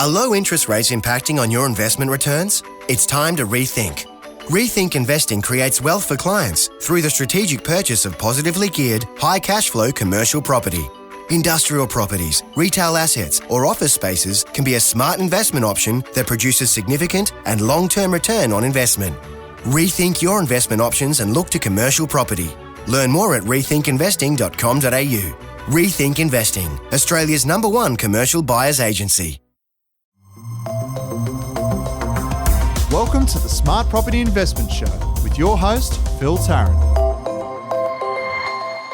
Are low interest rates impacting on your investment returns? It's time to rethink. Rethink Investing creates wealth for clients through the strategic purchase of positively geared, high cash flow commercial property. Industrial properties, retail assets, or office spaces can be a smart investment option that produces significant and long-term return on investment. Rethink your investment options and look to commercial property. Learn more at rethinkinvesting.com.au. Rethink Investing, Australia's #1 commercial buyers agency. Welcome to the Smart Property Investment Show with your host, Phil Tarrant.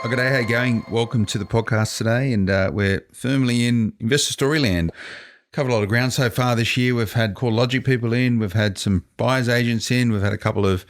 Good day, how you going? Welcome to the podcast today, and we're firmly in investor story land. Covered a lot of ground so far this year. We've had CoreLogic people in, we've had some buyers agents in, we've had a couple of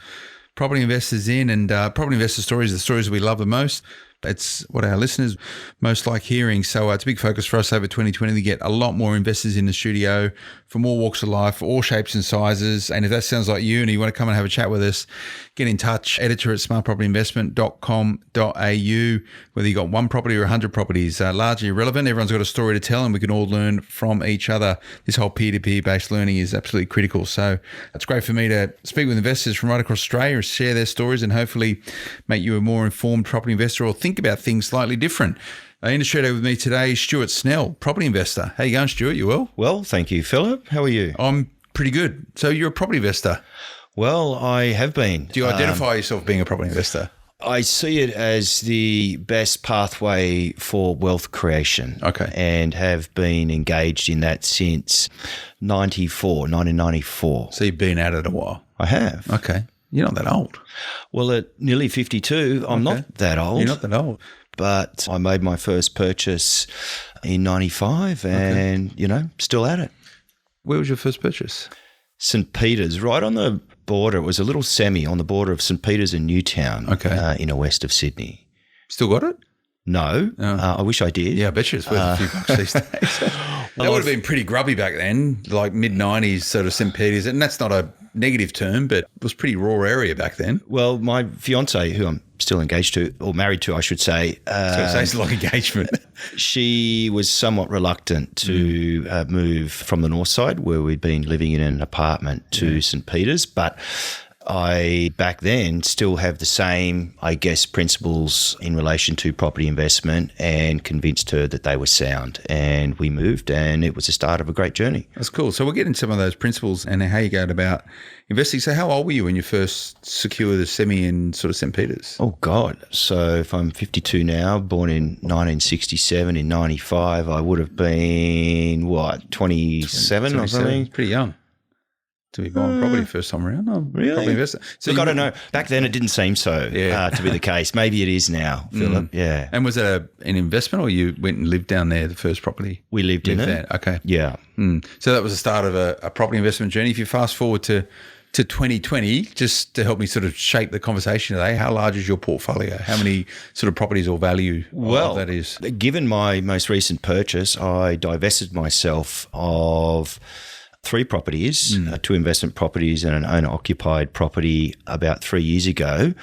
property investors in, and property investor stories are the stories that we love the most. It's what our listeners most like hearing. So it's a big focus for us over 2020 to get a lot more investors in the studio from all walks of life, all shapes and sizes. And if that sounds like you and you want to come and have a chat with us, get in touch, editor at smartpropertyinvestment.com.au. Whether you got one property or 100 properties, largely irrelevant. Everyone's got a story to tell and we can all learn from each other. This whole peer-to-peer based learning is absolutely critical. So it's great for me to speak with investors from right across Australia, share their stories and hopefully make you a more informed property investor or think about things slightly different. In the studio with me today is Stuart Snell, property investor. How you going, Stuart? You well? Well, thank you, Philip. How are you? I'm pretty good. So you're a property investor? Well, I have been. Do you identify yourself being a property investor? I see it as the best pathway for wealth creation. Okay. And have been engaged in that since 1994. So you've been at it a while? I have. Okay. You're not that old. Well, at nearly 52, I'm not that old. You're not that old. But I made my first purchase in 95 and, still at it. Where was your first purchase? St. Peter's, right on the border. It was a little semi on the border of St. Peter's and Newtown in the west of Sydney. Still got it? No. I wish I did. Yeah, I bet you it's worth a few bucks these days. That would have been pretty grubby back then, like mid-90s sort of St. Peter's. And that's not a negative term, but it was pretty raw area back then. Well, my fiancée, who I'm still engaged to, or married to, I should say. So it's like engagement. She was somewhat reluctant to move from the north side, where we'd been living in an apartment, to St. Peter's, but I, back then, still have the same, principles in relation to property investment and convinced her that they were sound. And we moved and it was the start of a great journey. That's cool. So we'll get into some of those principles and how you go about investing. So how old were you when you first secured the semi in sort of St. Peter's? Oh, God. So if I'm 52 now, born in 1967, in 95, I would have been, 27 or something? Pretty young to be buying property first time around. Oh, really? Property investor. So look, I don't know. Back then it didn't seem so to be the case. Maybe it is now, Philip. Yeah. And was it an investment or you went and lived down there, the first property? We lived in it. There. Okay. Yeah. So that was the start of a property investment journey. If you fast forward to 2020, just to help me sort of shape the conversation today, how large is your portfolio? How many sort of properties or value of that is? Given my most recent purchase, I divested myself of 3 properties, 2 investment properties and an owner-occupied property about 3 years ago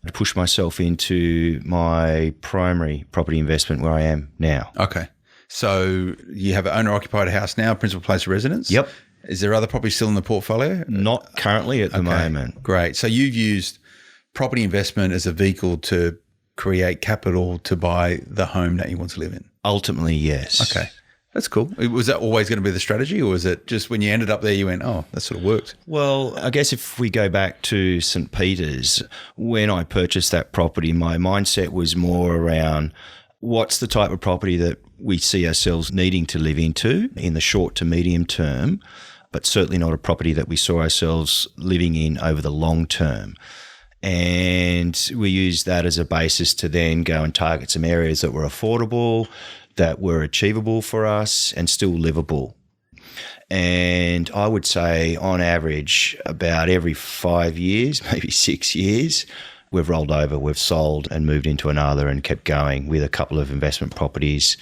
to push myself into my primary property investment where I am now. Okay. So you have an owner-occupied house now, principal place of residence? Yep. Is there other properties still in the portfolio? Not currently at the moment. Great. So you've used property investment as a vehicle to create capital to buy the home that you want to live in? Ultimately, yes. Okay. That's cool. Was that always going to be the strategy, or was it just when you ended up there you went, oh, that sort of worked? Well, I guess if we go back to St. Peter's, when I purchased that property, my mindset was more around what's the type of property that we see ourselves needing to live into in the short to medium term, but certainly not a property that we saw ourselves living in over the long term. And we used that as a basis to then go and target some areas that were affordable, that were achievable for us and still livable. And I would say on average about every 5 years, maybe 6 years, we've rolled over, we've sold and moved into another and kept going with a couple of investment properties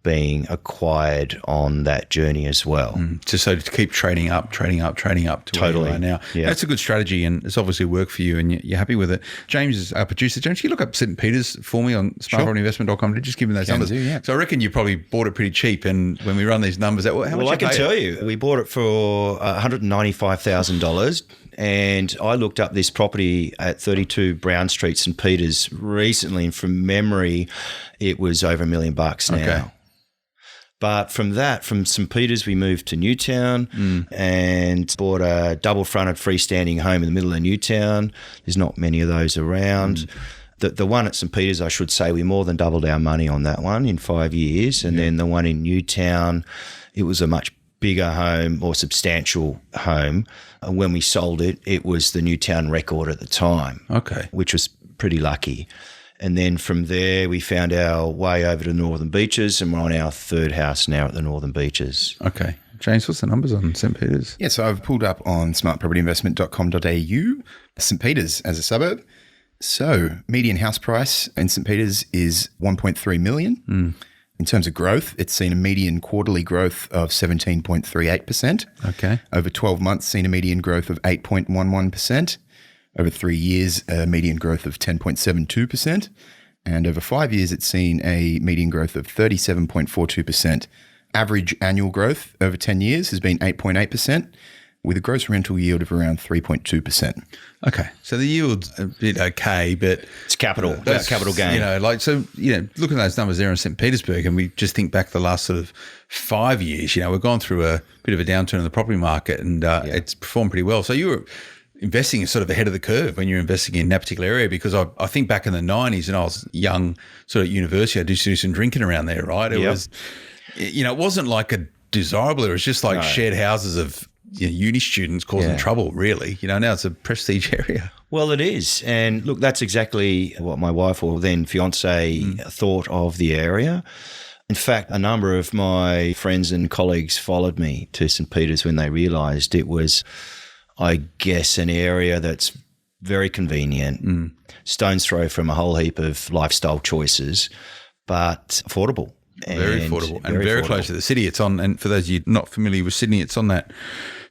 being acquired on that journey as well. Just so to keep trading up to where you are now. Yeah. That's a good strategy, and it's obviously worked for you and you're happy with it. James is our producer. James, can you look up St. Peter's for me on smartpropertyinvestment.com to just give me those numbers? So I reckon you probably bought it pretty cheap, and when we run these numbers, how much I can tell you, we bought it for $195,000. And I looked up this property at 32 Brown Street, St. Peter's, recently, and from memory, it was over $1 million now. Okay. But from St. Peter's, we moved to Newtown and bought a double-fronted freestanding home in the middle of Newtown. There's not many of those around. The one at St. Peter's, I should say, we more than doubled our money on that one in 5 years. And then the one in Newtown, it was a much bigger home, or substantial home. When we sold it, it was the Newtown record at the time. Okay. Which was pretty lucky. And then from there, we found our way over to Northern Beaches, and we're on our third house now at the Northern Beaches. Okay. James, what's the numbers on St. Peter's? Yeah, so I've pulled up on smartpropertyinvestment.com.au, St. Peter's as a suburb. So median house price in St. Peter's is $1.3 million. In terms of growth, it's seen a median quarterly growth of 17.38%. Okay. Over 12 months, seen a median growth of 8.11%. Over 3 years, a median growth of 10.72%. And over 5 years, it's seen a median growth of 37.42%. Average annual growth over 10 years has been 8.8%, with a gross rental yield of around 3.2%. Okay. So the yield's a bit okay, but it's capital. That's capital gain. Looking at those numbers there in St. Petersburg, and we just think back the last sort of 5 years, we've gone through a bit of a downturn in the property market, and it's performed pretty well. So you were investing sort of ahead of the curve when you're investing in that particular area, because I think back in the 90s, and I was young, sort of at university, I did do some drinking around there, right? It was, it wasn't like a desirable, it was just like shared houses of uni students causing trouble, really. Now it's a prestige area. Well, it is. And look, that's exactly what my wife, or then fiance, thought of the area. In fact, a number of my friends and colleagues followed me to St. Peter's when they realised it was, I guess, an area that's very convenient, stone's throw from a whole heap of lifestyle choices, but affordable. Very affordable and very close to the city. It's on, and for those of you not familiar with Sydney, it's on that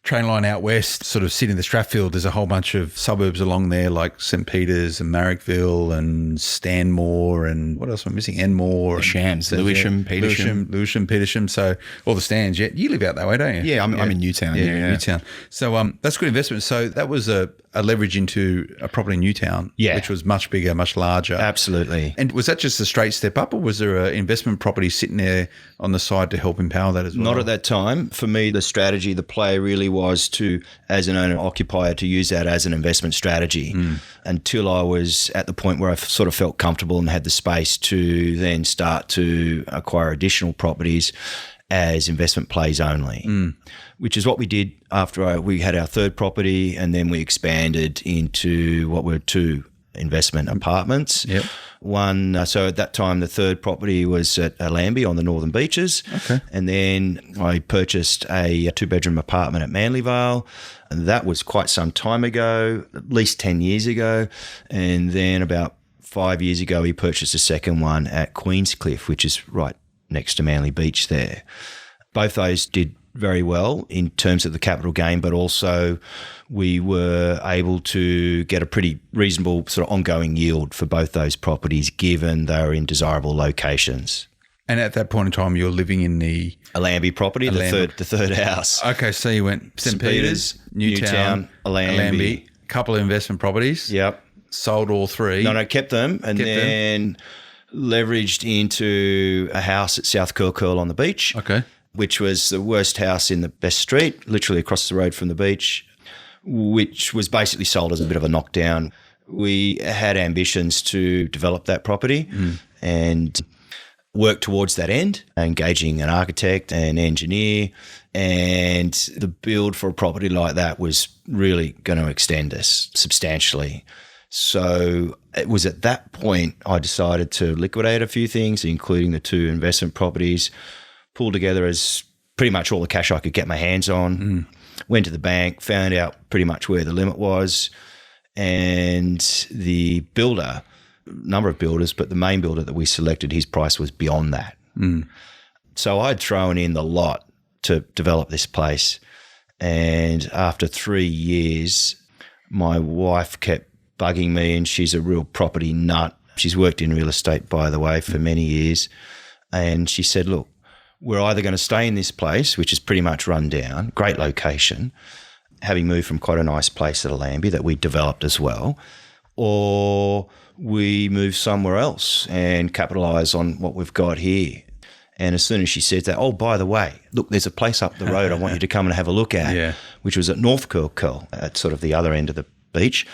train line out west, sort of sitting in the Strathfield. There's a whole bunch of suburbs along there, like St. Peter's and Marrickville and Stanmore, and what else am I missing? Enmore, Shams, Lewisham, Petersham. So all the stands. Yeah, you live out that way, don't you? Yeah, I'm in Newtown. Yeah, Newtown. So that's good investment. So that was a leverage into a property in Newtown, which was much bigger, much larger. Absolutely. And was that just a straight step up, or was there an investment property sitting there on the side to help empower that as well? Not at that time. For me, the strategy, the play really was to, as an owner-occupier, to use that as an investment strategy until I was at the point where I sort of felt comfortable and had the space to then start to acquire additional properties as investment plays only, which is what we did after we had our third property, and then we expanded into what were two investment apartments. Yep. One, so at that time, the third property was at Olympia on the Northern Beaches. Okay. And then I purchased a two-bedroom apartment at Manly Vale. And that was quite some time ago, at least 10 years ago. And then about 5 years ago, we purchased a second one at Queenscliff, which is right next to Manly Beach there. Both those did very well in terms of the capital gain, but also we were able to get a pretty reasonable sort of ongoing yield for both those properties, given they were in desirable locations. And at that point in time, you're living in the Olympia property, the third house. Okay, so you went St. Peter's, Newtown, Olympia, couple of investment properties. Yep. Sold all three. No, kept them, and then leveraged into a house at South Curl on the beach. Okay. Which was the worst house in the best street, literally across the road from the beach, which was basically sold as a bit of a knockdown. We had ambitions to develop that property and work towards that end, engaging an architect and engineer, and the build for a property like that was really going to extend us substantially. So it was at that point I decided to liquidate a few things, including the two investment properties, pulled together as pretty much all the cash I could get my hands on, went to the bank, found out pretty much where the limit was, and the builder, number of builders, but the main builder that we selected, his price was beyond that. So I'd thrown in the lot to develop this place. And after 3 years, my wife kept bugging me, and she's a real property nut. She's worked in real estate, by the way, for many years. And she said, look, we're either going to stay in this place, which is pretty much run down, great location, having moved from quite a nice place at Olympia that we developed as well, or we move somewhere else and capitalise on what we've got here. And as soon as she said that, oh, by the way, look, there's a place up the road I want you to come and have a look at, which was at North Curl, at sort of the other end of the beach.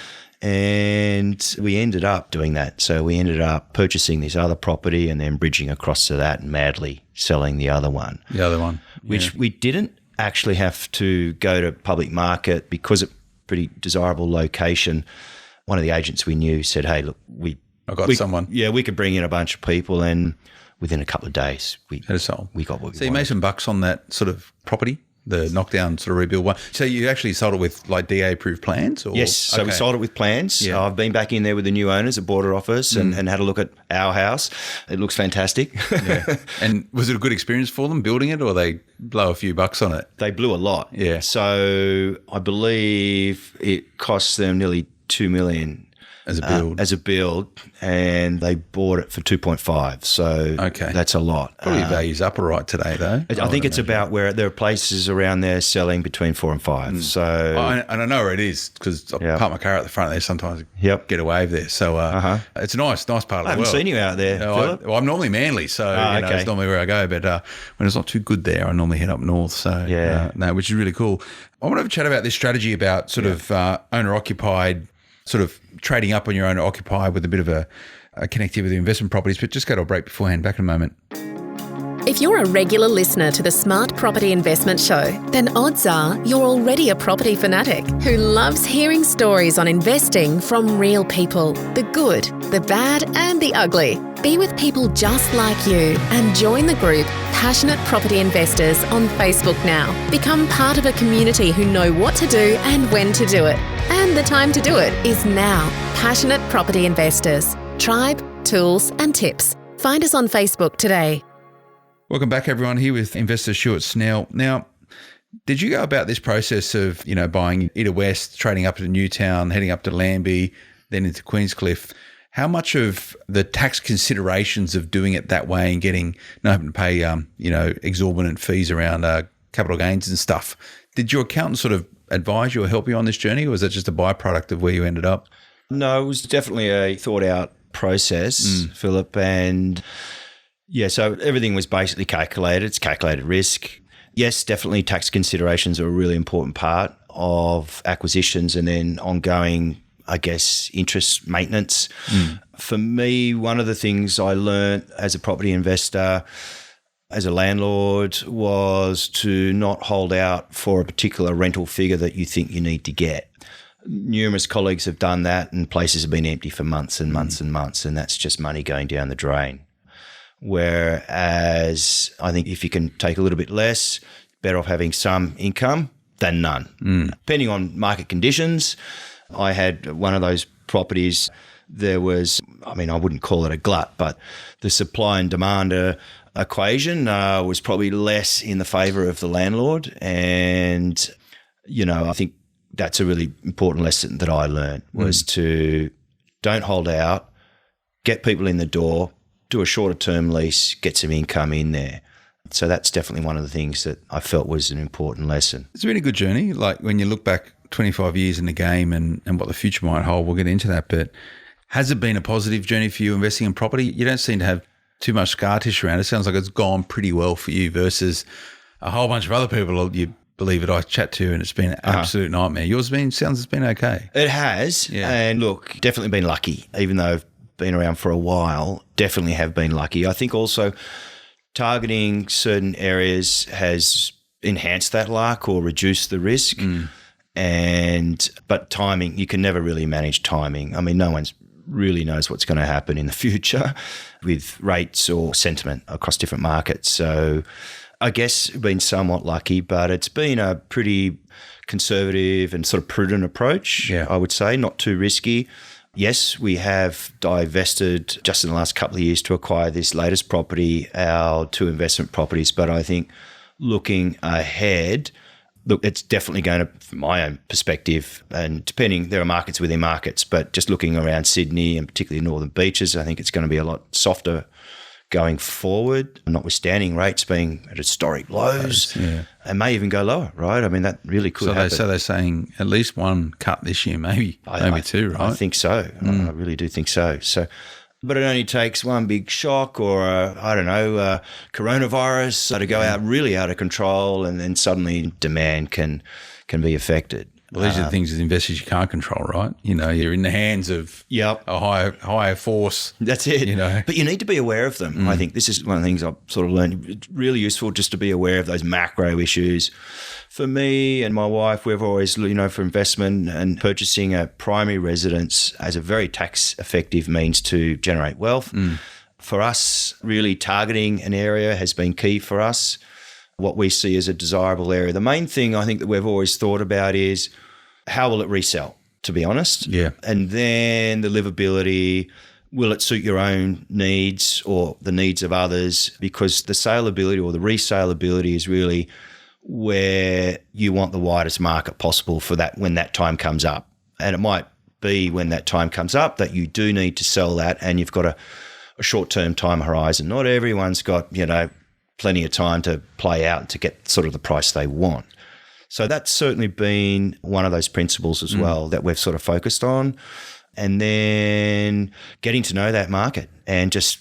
And we ended up doing that. So we ended up purchasing this other property and then bridging across to that and madly selling the other one. The other one. Which we didn't actually have to go to public market because it's a pretty desirable location. One of the agents we knew said, hey, look, we someone. Yeah, we could bring in a bunch of people, and within a couple of days we got what we wanted. So you made some bucks on that sort of property, the knockdown sort of rebuild one. So you actually sold it with like DA approved plans? Or? Yes, so we sold it with plans. Yeah. I've been back in there with the new owners at Border Office and had a look at our house. It looks fantastic. Yeah. And was it a good experience for them building it, or they blow a few bucks on it? They blew a lot. Yeah. So I believe it cost them nearly $2 million as a build, and they bought it for 2.5. So that's a lot. Probably value's up all right today, though. I think it's about where there are places around there selling between 4 and 5. So, and I know where it is because I park my car at the front there sometimes. Get a wave there. So it's a nice part of the world. I haven't seen you out there, Philip. I'm normally Manly, so it's normally where I go. But when it's not too good there, I normally head up north. So which is really cool. I want to have a chat about this strategy about sort of owner occupied, sort of trading up on your owner occupied with a bit of a connectivity with the investment properties. But just go to a break beforehand. Back in a moment. If you're a regular listener to the Smart Property Investment Show, then odds are you're already a property fanatic who loves hearing stories on investing from real people, the good, the bad and the ugly. Be with people just like you and join the group Passionate Property Investors on Facebook now. Become part of a community who know what to do and when to do it. And the time to do it is now. Passionate Property Investors. Tribe, tools and tips. Find us on Facebook today. Welcome back, everyone. Here with investor Stuart Snell. Now, did you go about this process of, buying Ida West, trading up to Newtown, heading up to Lambie, then into Queenscliff? How much of the tax considerations of doing it that way and getting not having to pay, exorbitant fees around capital gains and stuff, did your accountant sort of advise you or help you on this journey, or was that just a byproduct of where you ended up? No, it was definitely a thought-out process, Philip, and so everything was basically calculated. It's calculated risk. Yes, definitely tax considerations are a really important part of acquisitions and then ongoing, I guess, interest maintenance. For me, one of the things I learned as a property investor, as a landlord, was to not hold out for a particular rental figure that you think you need to get. Numerous colleagues have done that and places have been empty for months and months and months, and that's just money going down the drain. Whereas I think if you can take a little bit less, better off having some income than none. Depending on market conditions, I had one of those properties, there was, I wouldn't call it a glut, but the supply and demand equation was probably less in the favour of the landlord. And, I think that's a really important lesson that I learned was to don't hold out, get people in the door, do a shorter term lease, get some income in there. So that's definitely one of the things that I felt was an important lesson. It's been a good journey. Like when you look back 25 years in the game and what the future might hold, we'll get into that. But has it been a positive journey for you investing in property? You don't seem to have too much scar tissue around it. It sounds like it's gone pretty well for you versus a whole bunch of other people you believe it I chat to, and it's been an absolute nightmare. Yours sounds it's been okay. It has. Yeah. And look, definitely been lucky, even though I've been around for a while, definitely have been lucky. I think also targeting certain areas has enhanced that luck or reduced the risk. But timing, you can never really manage timing. No one really knows what's going to happen in the future with rates or sentiment across different markets. So I guess been somewhat lucky, but it's been a pretty conservative and sort of prudent approach, I would say, not too risky. Yes, we have divested just in the last couple of years to acquire this latest property, our 2 investment properties. But I think looking ahead, look, it's definitely going to, from my own perspective, and depending, there are markets within markets, but just looking around Sydney and particularly Northern Beaches, I think it's going to be a lot softer going forward, notwithstanding rates being at historic lows, and may even go lower, right? I mean, that really could happen. So they're saying at least 1 cut this year, maybe 2, right? I think so. I really do think so. But it only takes one big shock or, coronavirus to go really out of control, and then suddenly demand can be affected. Well, these are the things as investors you can't control, right? You're in the hands of a higher force. That's it. But you need to be aware of them. I think this is one of the things I've sort of learned. It's really useful just to be aware of those macro issues. For me and my wife, we've always, for investment and purchasing a primary residence as a very tax-effective means to generate wealth. For us, really targeting an area has been key for us. What we see as a desirable area. The main thing I think that we've always thought about is how will it resell, to be honest? Yeah. And then the livability, will it suit your own needs or the needs of others? Because the saleability or the resaleability is really where you want the widest market possible for that when that time comes up. And it might be when that time comes up that you do need to sell that and you've got a short-term time horizon. Not everyone's got, plenty of time to play out to get sort of the price they want. So that's certainly been one of those principles as well that we've sort of focused on. And then getting to know that market and just,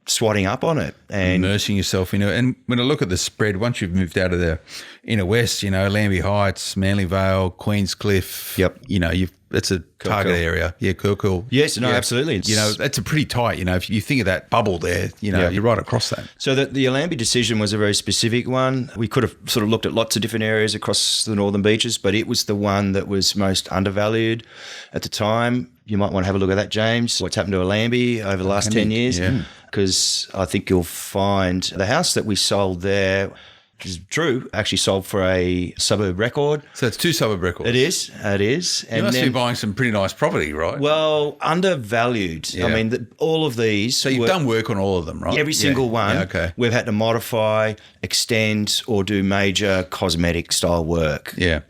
swatting up on it. And immersing yourself in it. And when I look at the spread, once you've moved out of the inner west, Olympia Heights, Manly Vale, Queenscliff, that's a target area. Yeah, cool. Yes, absolutely. That's a pretty tight, if you think of that bubble there, you're right across that. So the Olympia decision was a very specific one. We could have sort of looked at lots of different areas across the Northern Beaches, but it was the one that was most undervalued at the time. You might want to have a look at that, James, what's happened to Olympia over the last 10 years. Yeah. Because I think you'll find the house that we sold there, which is true, actually sold for a suburb record. So it's 2 suburb records. It is. You must be buying some pretty nice property, right? Well, undervalued. Yeah. I mean, all of these. So you've done work on all of them, right? Every single one. Yeah, okay. We've had to modify, extend, or do major cosmetic style work. Yeah.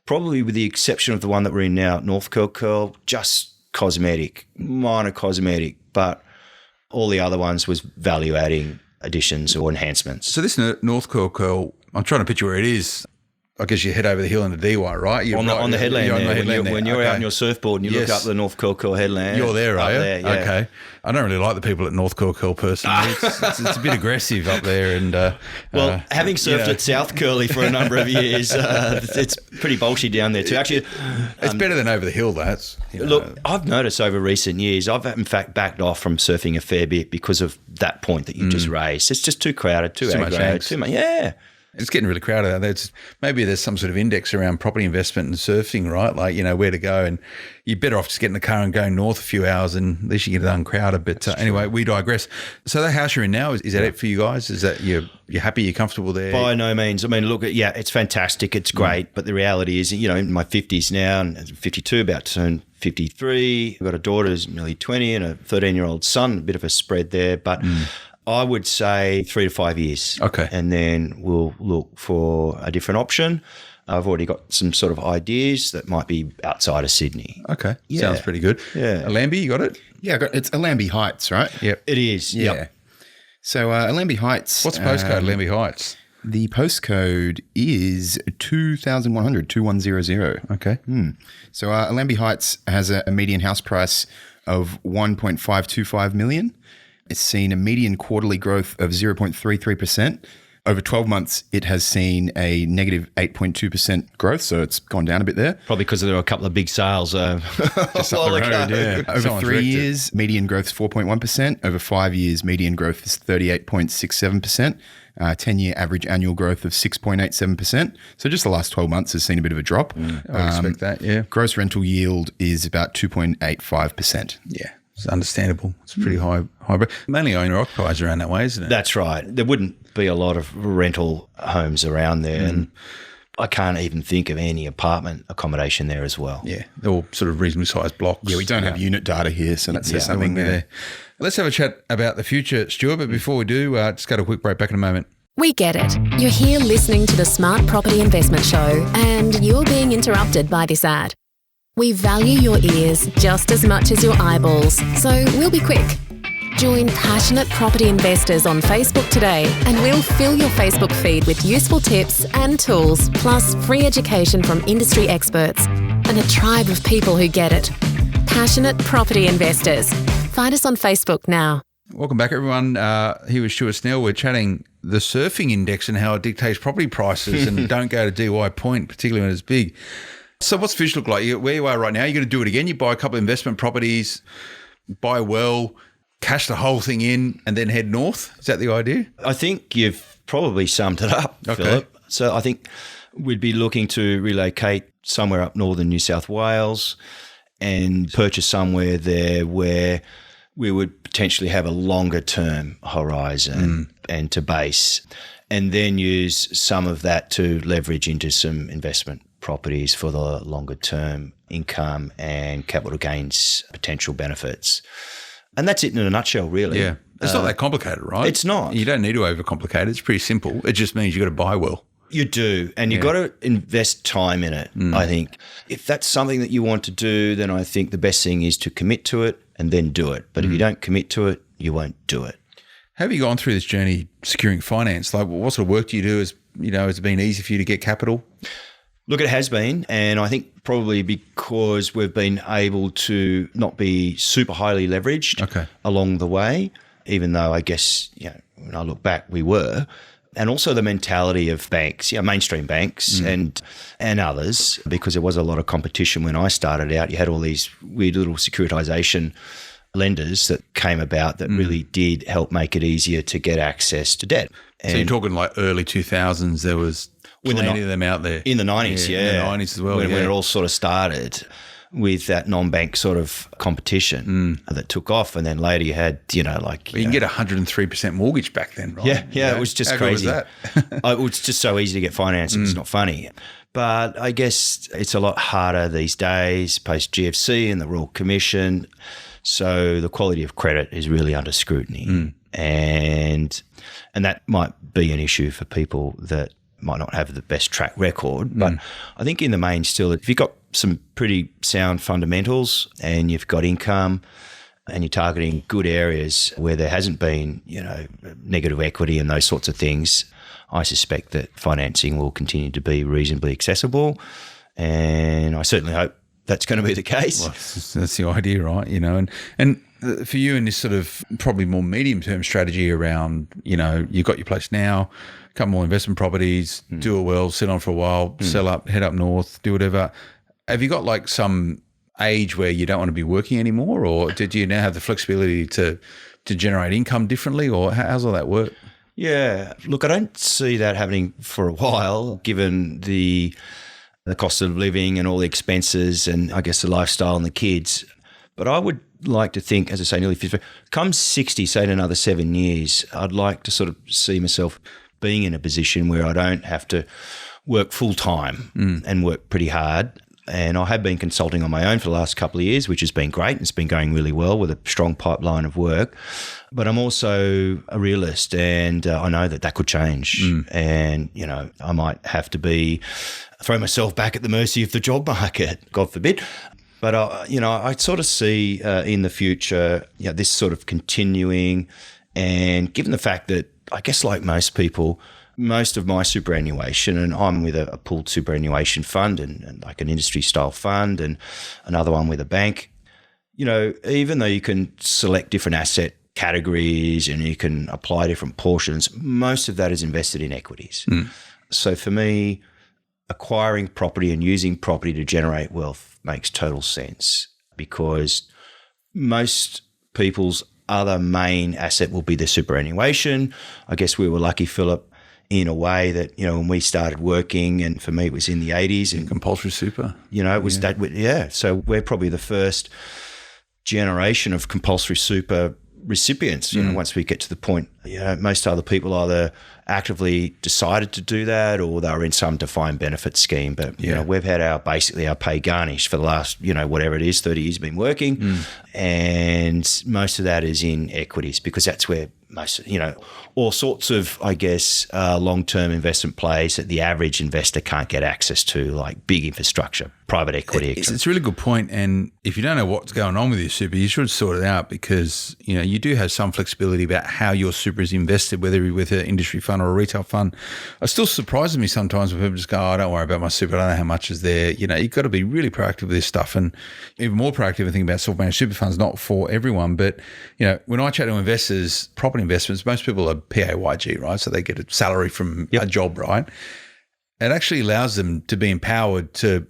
Probably with the exception of the one that we're in now, North Curl, just cosmetic, minor cosmetic, but all the other ones was value-adding additions or enhancements. So this North Curl, I'm trying to picture where it is. I guess you head over the hill into DY, right? On the headland you're there. On the headland when you're out on your surfboard and you look up the North Curl headland. You're there, are you? There, yeah. Okay. I don't really like the people at North Curl personally. It's a bit aggressive up there. And having surfed at South Curly for a number of years, it's pretty bolshy down there too. Actually, it's better than over the hill, that's. Look, I've noticed over recent years, I've in fact backed off from surfing a fair bit because of that point that you just raised. It's just too crowded, too aggro, too much. Yeah. It's getting really crowded out there. Maybe there's some sort of index around property investment and surfing, right? Like, where to go. And you're better off just getting the car and going north a few hours and at least you get it uncrowded. But anyway, we digress. So that house you're in now, is that it for you guys? Is that you're happy, you're comfortable there? By no means. I mean, look, it's fantastic. It's great. But the reality is, in my 50s now, and 52, about to turn 53. I've got a daughter who's nearly 20 and a 13-year-old son, a bit of a spread there. But I would say 3 to 5 years. Okay. And then we'll look for a different option. I've already got some sort of ideas that might be outside of Sydney. Okay. Yeah. Sounds pretty good. Yeah. Olympia, you got it? Yeah, it's Olympia Heights, right? Yep. It is. Yeah. Yep. So Olympia Heights. What's the postcode, Olympia Heights? The postcode is 2100. Okay. So Olympia Heights has a median house price of 1.525 million. It's seen a median quarterly growth of 0.33%. Over 12 months, it has seen a negative 8.2% growth, so it's gone down a bit there. Probably because there were a couple of big sales just up the road, yeah. Over 3 years, median growth is 4.1%. Over 5 years, median growth is 38.67%. 10-year average annual growth of 6.87%. So just the last 12 months has seen a bit of a drop. I would expect that, yeah. Gross rental yield is about 2.85%. Yeah. It's understandable. It's pretty high. Mainly owner-occupiers around that way, isn't it? That's right. There wouldn't be a lot of rental homes around there. And I can't even think of any apartment accommodation there as well. Yeah, they're all sort of reasonably sized blocks. Yeah, we don't have unit data here, so that says something there. Let's have a chat about the future, Stuart, but before we do, just go to a quick break. Back in a moment. We get it. You're here listening to the Smart Property Investment Show and you're being interrupted by this ad. We value your ears just as much as your eyeballs, so we'll be quick. Join passionate property investors on Facebook today and we'll fill your Facebook feed with useful tips and tools, plus free education from industry experts and a tribe of people who get it. Passionate property investors. Find us on Facebook now. Welcome back, everyone. Here with Stuart Snell. We're chatting the surfing index and how it dictates property prices and don't go to DY Point, particularly when it's big. So what's the future look like? Where you are right now, you're going to do it again. You buy a couple of investment properties, buy well, cash the whole thing in and then head north. Is that the idea? I think you've probably summed it up, Philip. So I think we'd be looking to relocate somewhere up northern New South Wales and purchase somewhere there where we would potentially have a longer term horizon and to base, and then use some of that to leverage into some investment properties for the longer term income and capital gains potential benefits. And that's it in a nutshell, really. Yeah. It's not that complicated, right? It's not. You don't need to overcomplicate it. It's pretty simple. It just means you've got to buy well. You do, and you've got to invest time in it, I think. If that's something that you want to do, then I think the best thing is to commit to it and then do it. But if you don't commit to it, you won't do it. How have you gone through this journey securing finance? Like, what sort of work do you do? Has it been easy for you to get capital? Look, it has been, and I think probably because we've been able to not be super highly leveraged along the way, even though I guess, when I look back, we were. And also the mentality of banks, mainstream banks and others, because there was a lot of competition when I started out. You had all these weird little securitization lenders that came about that really did help make it easier to get access to debt. So you're talking like early 2000s, there was plenty of them out there. In the 90s, In the 90s as well, when it all sort of started with that non-bank sort of competition that took off. And then later you had, you can get 103% mortgage back then, right? Yeah, it was just crazy. How good was that? It was just so easy to get finance. It's not funny. But I guess it's a lot harder these days, post-GFC and the Royal Commission. So the quality of credit is really under scrutiny. And that might be an issue for people that might not have the best track record. But I think in the main still, if you've got some pretty sound fundamentals and you've got income and you're targeting good areas where there hasn't been, negative equity and those sorts of things, I suspect that financing will continue to be reasonably accessible. And I certainly hope that's going to be the case. Well, that's the idea, right? And for you in this sort of probably more medium-term strategy around, you've got your place now, a couple more investment properties, do it well, sit on for a while, sell up, head up north, do whatever. Have you got like some age where you don't want to be working anymore, or did you now have the flexibility to generate income differently, or how's all that work? Yeah, look, I don't see that happening for a while, given the cost of living and all the expenses and I guess the lifestyle and the kids. But I would like to think, as I say, nearly 50, come 60, say in another 7 years, I'd like to sort of see myself being in a position where I don't have to work full time and work pretty hard. And I have been consulting on my own for the last couple of years, which has been great. It's been going really well with a strong pipeline of work. But I'm also a realist, and I know that could change. And, I might have to throw myself back at the mercy of the job market, God forbid. But, I sort of see in the future, this sort of continuing. And given the fact that, I guess like most people, most of my superannuation, and I'm with a pooled superannuation fund and like an industry style fund and another one with a bank, even though you can select different asset categories and you can apply different portions, most of that is invested in equities. So for me, acquiring property and using property to generate wealth makes total sense, because most people's other main asset will be their superannuation. I guess we were lucky, Philip, in a way that, when we started working, and for me it was in the 80s. And compulsory super. It was that. So we're probably the first generation of compulsory super recipients, once we get to the point most other people either actively decided to do that or they were in some defined benefit scheme. But, we've had our pay garnished for the last, whatever it is, 30 years been working. And most of that is in equities because that's where most, all sorts of, long-term investment plays that the average investor can't get access to, like big infrastructure, private equity. It's a really good point. And if you don't know what's going on with your super, you should sort it out because, you do have some flexibility about how your super is invested, whether you're with an industry fund or a retail fund. It still surprises me sometimes when people just go, don't worry about my super, I don't know how much is there. You've got to be really proactive with this stuff and even more proactive and think about self-managed super funds, not for everyone. But, when I chat to investors, property investments, most people are PAYG, right? So they get a salary from a job, right? It actually allows them to be empowered to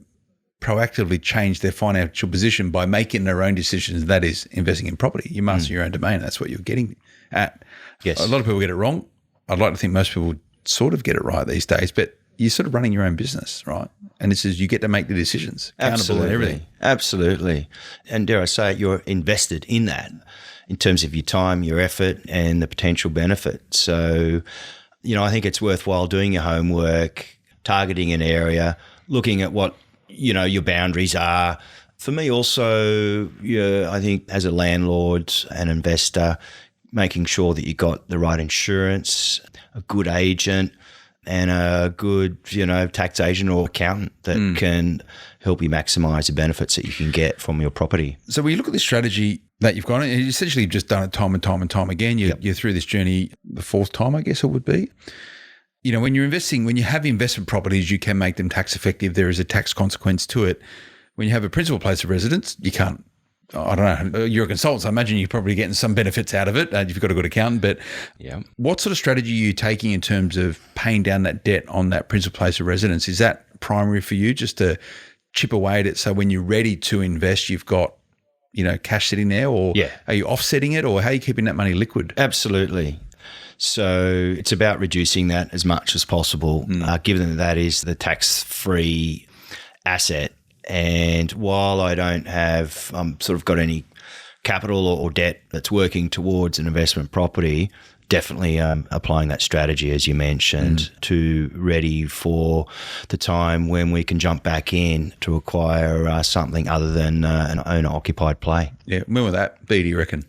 proactively change their financial position by making their own decisions. That is investing in property. You master your own domain. That's what you're getting at. Yes. A lot of people get it wrong. I'd like to think most people sort of get it right these days, but you're sort of running your own business, right? And this is, you get to make the decisions. Accountable and everything. Absolutely. And dare I say it, you're invested in that in terms of your time, your effort and the potential benefit. So, I think it's worthwhile doing your homework, targeting an area, looking at what, your boundaries are. For me also, I think as a landlord and investor, making sure that you got the right insurance, a good agent and a good, tax agent or accountant that can help you maximise the benefits that you can get from your property. So when you look at this strategy that you've got, you essentially just done it time and time and time again. You're through this journey the fourth time, I guess it would be. When you're investing, when you have investment properties, you can make them tax effective. There is a tax consequence to it. When you have a principal place of residence, you can't. I don't know. You're a consultant, so I imagine you're probably getting some benefits out of it if you've got a good accountant. But what sort of strategy are you taking in terms of paying down that debt on that principal place of residence? Is that primary for you, just to chip away at it so when you're ready to invest, you've got cash sitting there, or are you offsetting it, or how are you keeping that money liquid? Absolutely. So it's about reducing that as much as possible, given that is the tax-free asset. And while I don't have sort of got any capital or debt that's working towards an investment property, definitely applying that strategy, as you mentioned, to ready for the time when we can jump back in to acquire something other than an owner-occupied play. Yeah, when will that be, do you reckon?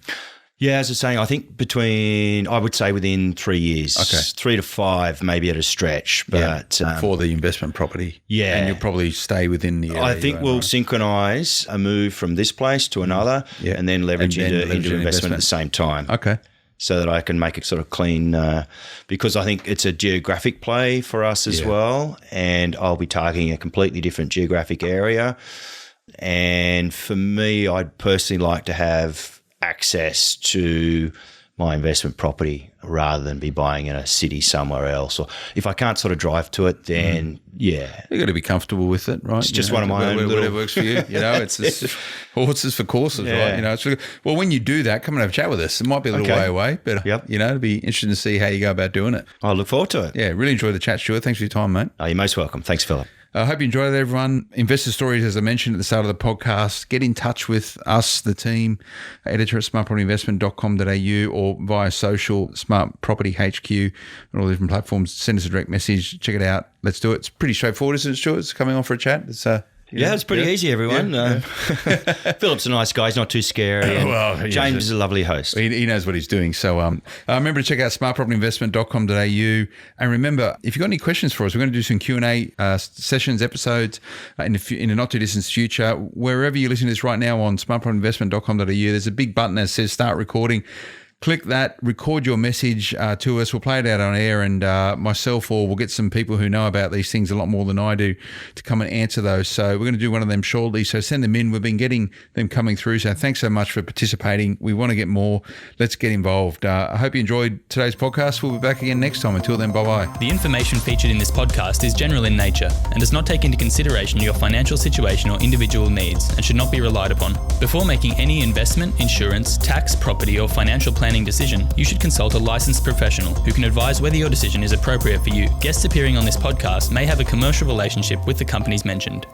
Yeah, as I was saying, I think I would say within 3 years. Okay. 3 to 5, maybe at a stretch. But for the investment property. Yeah. And you'll probably stay within the area. I think we'll synchronise a move from this place to another and then leverage into investment at the same time. Okay. So that I can make it sort of clean, because I think it's a geographic play for us as well. And I'll be targeting a completely different geographic area. And for me, I'd personally like to have access to my investment property rather than be buying in a city somewhere else. Or if I can't sort of drive to it, then you've got to be comfortable with it, right? It's just one of my own little... Whatever works for you. It's just horses for courses, right? It's really, well, when you do that, come and have a chat with us. It might be a little way away, but it'd be interesting to see how you go about doing it. I look forward to it. Yeah, really enjoyed the chat, Stuart. Thanks for your time, mate. Oh, you're most welcome. Thanks, Philip. I hope you enjoyed it, everyone. Investor Stories, as I mentioned at the start of the podcast, get in touch with us, the team, editor at smartpropertyinvestment.com.au or via social, Smart Property HQ, and all the different platforms. Send us a direct message. Check it out. Let's do it. It's pretty straightforward, isn't it, Stuart? It's coming on for a chat. It's it's pretty easy, everyone. Philip's a nice guy. He's not too scary. And James is a lovely host. He knows what he's doing. So remember to check out smartpropertyinvestment.com.au. And remember, if you've got any questions for us, we're going to do some Q&A sessions, episodes in a not-too-distant future. Wherever you're listening to this right now on smartpropertyinvestment.com.au, there's a big button that says Start Recording. Click that, record your message to us. We'll play it out on air, and myself, or we'll get some people who know about these things a lot more than I do to come and answer those. So we're going to do one of them shortly. So send them in. We've been getting them coming through. So thanks so much for participating. We want to get more. Let's get involved. I hope you enjoyed today's podcast. We'll be back again next time. Until then, bye-bye. The information featured in this podcast is general in nature and does not take into consideration your financial situation or individual needs and should not be relied upon. Before making any investment, insurance, tax, property, or financial planning decision, you should consult a licensed professional who can advise whether your decision is appropriate for you. Guests appearing on this podcast may have a commercial relationship with the companies mentioned.